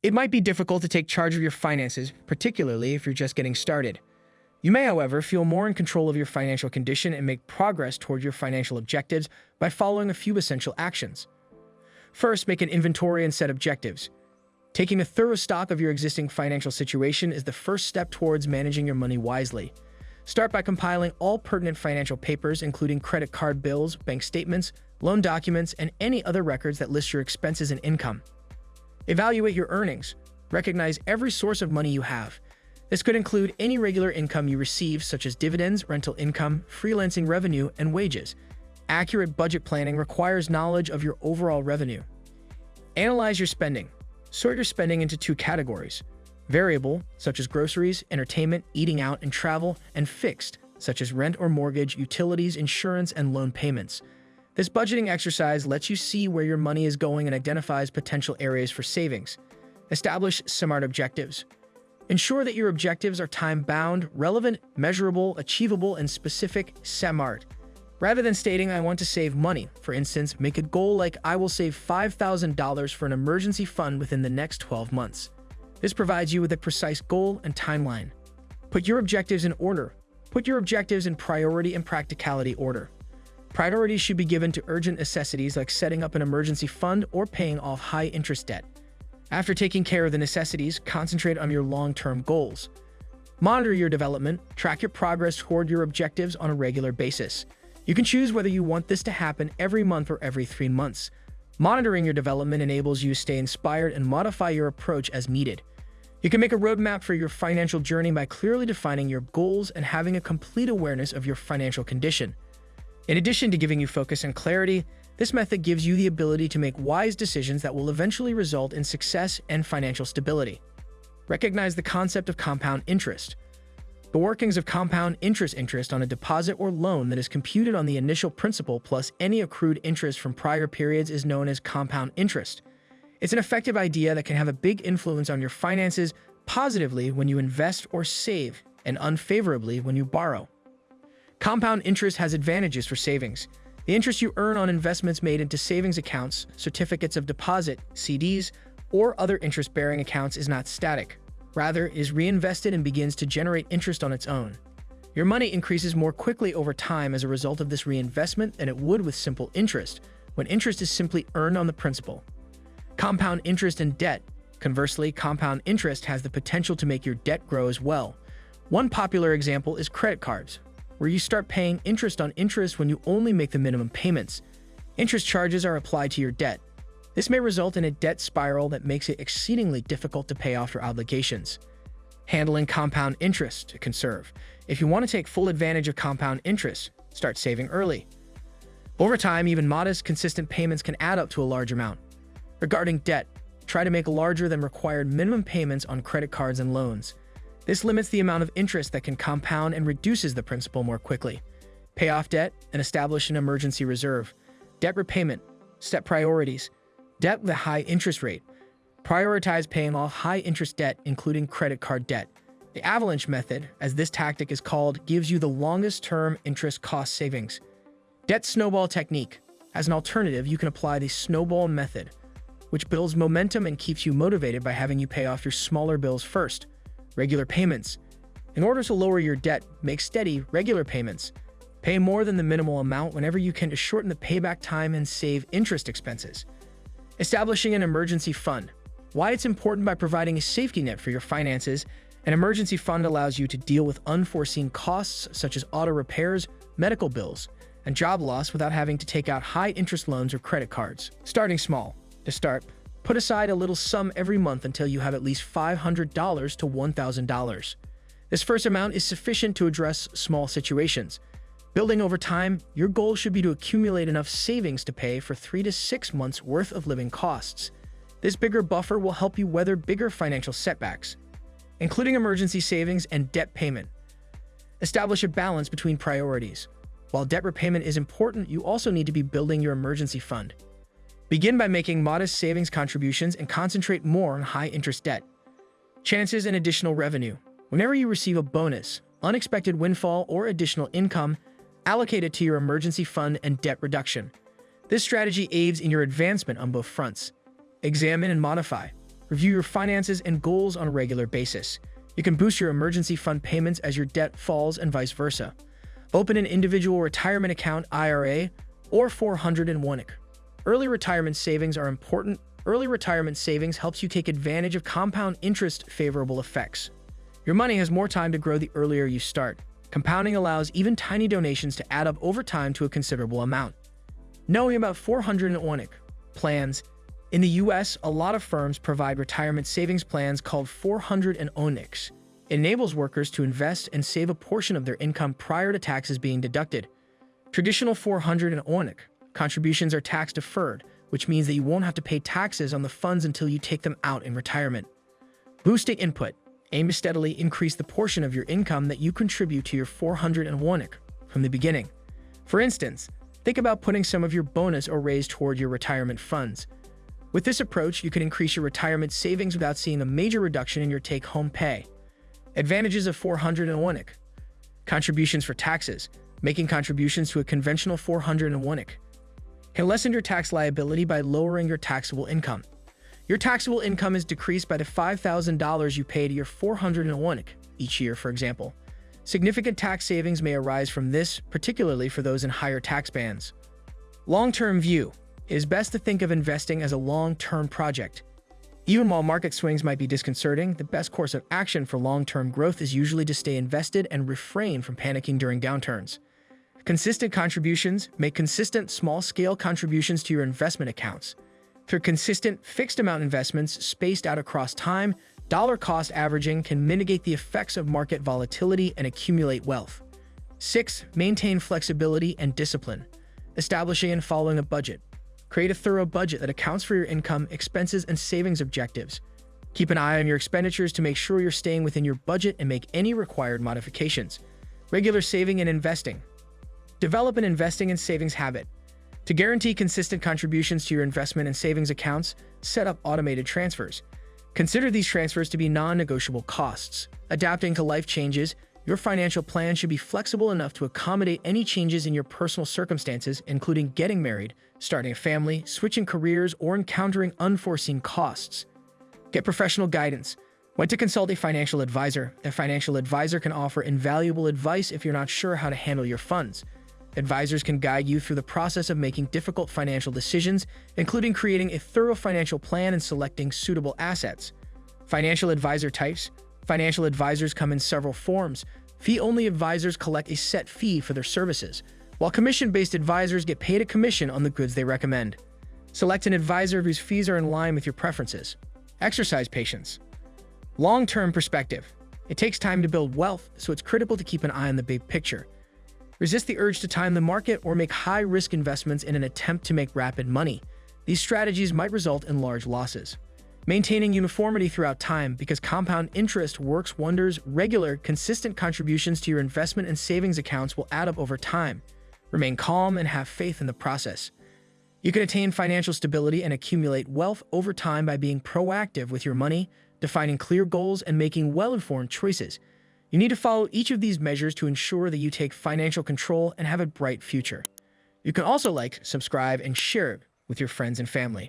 It might be difficult to take charge of your finances, particularly if you're just getting started. You may, however, feel more in control of your financial condition and make progress toward your financial objectives by following a few essential actions. First, make an inventory and set objectives. Taking a thorough stock of your existing financial situation is the first step towards managing your money wisely. Start by compiling all pertinent financial papers, including credit card bills, bank statements, loan documents, and any other records that list your expenses and income. Evaluate your earnings. Recognize every source of money you have. This could include any regular income you receive, such as dividends, rental income, freelancing revenue, and wages. Accurate budget planning requires knowledge of your overall revenue. Analyze your spending. Sort your spending into two categories: variable, such as groceries, entertainment, eating out, and travel, and fixed, such as rent or mortgage, utilities, insurance, and loan payments. This budgeting exercise lets you see where your money is going and identifies potential areas for savings. Establish SMART objectives. Ensure that your objectives are time-bound, relevant, measurable, achievable, and specific. SMART. Rather than stating, "I want to save money," for instance, make a goal like, "I will save $5,000 for an emergency fund within the next 12 months." This provides you with a precise goal and timeline. Put your objectives in order. Put your objectives in priority and practicality order. Priorities should be given to urgent necessities like setting up an emergency fund or paying off high-interest debt. After taking care of the necessities, concentrate on your long-term goals. Monitor your development. Track your progress toward your objectives on a regular basis. You can choose whether you want this to happen every month or every 3 months. Monitoring your development enables you to stay inspired and modify your approach as needed. You can make a roadmap for your financial journey by clearly defining your goals and having a complete awareness of your financial condition. In addition to giving you focus and clarity, this method gives you the ability to make wise decisions that will eventually result in success and financial stability. Recognize the concept of compound interest. The workings of compound interest on a deposit or loan that is computed on the initial principal plus any accrued interest from prior periods is known as compound interest. It's an effective idea that can have a big influence on your finances, positively when you invest or save, and unfavorably when you borrow. Compound interest has advantages for savings. The interest you earn on investments made into savings accounts, certificates of deposit, CDs, or other interest-bearing accounts is not static. Rather, it is reinvested and begins to generate interest on its own. Your money increases more quickly over time as a result of this reinvestment than it would with simple interest, when interest is simply earned on the principal. Compound interest and debt. Conversely, compound interest has the potential to make your debt grow as well. One popular example is credit cards, where you start paying interest on interest when you only make the minimum payments. Interest charges are applied to your debt. This may result in a debt spiral that makes it exceedingly difficult to pay off your obligations. Handling compound interest to conserve. If you want to take full advantage of compound interest, start saving early. Over time, even modest, consistent payments can add up to a large amount. Regarding debt, try to make larger than required minimum payments on credit cards and loans. This limits the amount of interest that can compound and reduces the principal more quickly. Pay off debt and establish an emergency reserve. Debt repayment. Set priorities. Debt with a high interest rate. Prioritize paying off high-interest debt, including credit card debt. The avalanche method, as this tactic is called, gives you the longest-term interest cost savings. Debt snowball technique. As an alternative, you can apply the snowball method, which builds momentum and keeps you motivated by having you pay off your smaller bills first. Regular payments. In order to lower your debt, make steady, regular payments. Pay more than the minimal amount whenever you can to shorten the payback time and save interest expenses. Establishing an emergency fund. Why it's important: by providing a safety net for your finances, an emergency fund allows you to deal with unforeseen costs such as auto repairs, medical bills, and job loss without having to take out high-interest loans or credit cards. Starting small. To start, put aside a little sum every month until you have at least $500 to $1,000. This first amount is sufficient to address small situations. Building over time, your goal should be to accumulate enough savings to pay for 3 to 6 months' worth of living costs. This bigger buffer will help you weather bigger financial setbacks, including emergency savings and debt payment. Establish a balance between priorities. While debt repayment is important, you also need to be building your emergency fund. Begin by making modest savings contributions and concentrate more on high-interest debt. Chances and additional revenue. Whenever you receive a bonus, unexpected windfall, or additional income, allocate it to your emergency fund and debt reduction. This strategy aids in your advancement on both fronts. Examine and modify. Review your finances and goals on a regular basis. You can boost your emergency fund payments as your debt falls and vice versa. Open an individual retirement account IRA or 401k. Early retirement savings are important. Early retirement savings helps you take advantage of compound interest favorable effects. Your money has more time to grow the earlier you start. Compounding allows even tiny donations to add up over time to a considerable amount. Knowing about 401k plans. In the US, a lot of firms provide retirement savings plans called 401ks. It enables workers to invest and save a portion of their income prior to taxes being deducted. Traditional 401k contributions are tax-deferred, which means that you won't have to pay taxes on the funds until you take them out in retirement. Boosting input. Aim to steadily increase the portion of your income that you contribute to your 401k from the beginning. For instance, think about putting some of your bonus or raise toward your retirement funds. With this approach, you can increase your retirement savings without seeing a major reduction in your take-home pay. Advantages of 401k. Contributions for taxes. Making contributions to a conventional 401k can lessen your tax liability by lowering your taxable income. Your taxable income is decreased by the $5,000 you pay to your 401k each year, for example. Significant tax savings may arise from this, particularly for those in higher tax bands. Long-term view. It is best to think of investing as a long-term project. Even while market swings might be disconcerting, the best course of action for long-term growth is usually to stay invested and refrain from panicking during downturns. Consistent contributions. Make consistent, small-scale contributions to your investment accounts. Through consistent, fixed-amount investments spaced out across time, dollar-cost averaging can mitigate the effects of market volatility and accumulate wealth. 6. Maintain flexibility and discipline. Establishing and following a budget. Create a thorough budget that accounts for your income, expenses, and savings objectives. Keep an eye on your expenditures to make sure you're staying within your budget and make any required modifications. Regular saving and investing. Develop an investing and savings habit. To guarantee consistent contributions to your investment and savings accounts, set up automated transfers. Consider these transfers to be non-negotiable costs. Adapting to life changes, your financial plan should be flexible enough to accommodate any changes in your personal circumstances, including getting married, starting a family, switching careers, or encountering unforeseen costs. Get professional guidance. When to consult a financial advisor. A financial advisor can offer invaluable advice if you're not sure how to handle your funds. Advisors can guide you through the process of making difficult financial decisions, including creating a thorough financial plan and selecting suitable assets. Financial advisor types. Financial advisors come in several forms. Fee-only advisors collect a set fee for their services, while commission-based advisors get paid a commission on the goods they recommend. Select an advisor whose fees are in line with your preferences. Exercise patience. Long-term perspective. It takes time to build wealth, so it's critical to keep an eye on the big picture. Resist the urge to time the market or make high-risk investments in an attempt to make rapid money. These strategies might result in large losses. Maintaining uniformity throughout time, because compound interest works wonders. Regular, consistent contributions to your investment and savings accounts will add up over time. Remain calm and have faith in the process. You can attain financial stability and accumulate wealth over time by being proactive with your money, defining clear goals, and making well-informed choices. You need to follow each of these measures to ensure that you take financial control and have a bright future. You can also like, subscribe, and share it with your friends and family.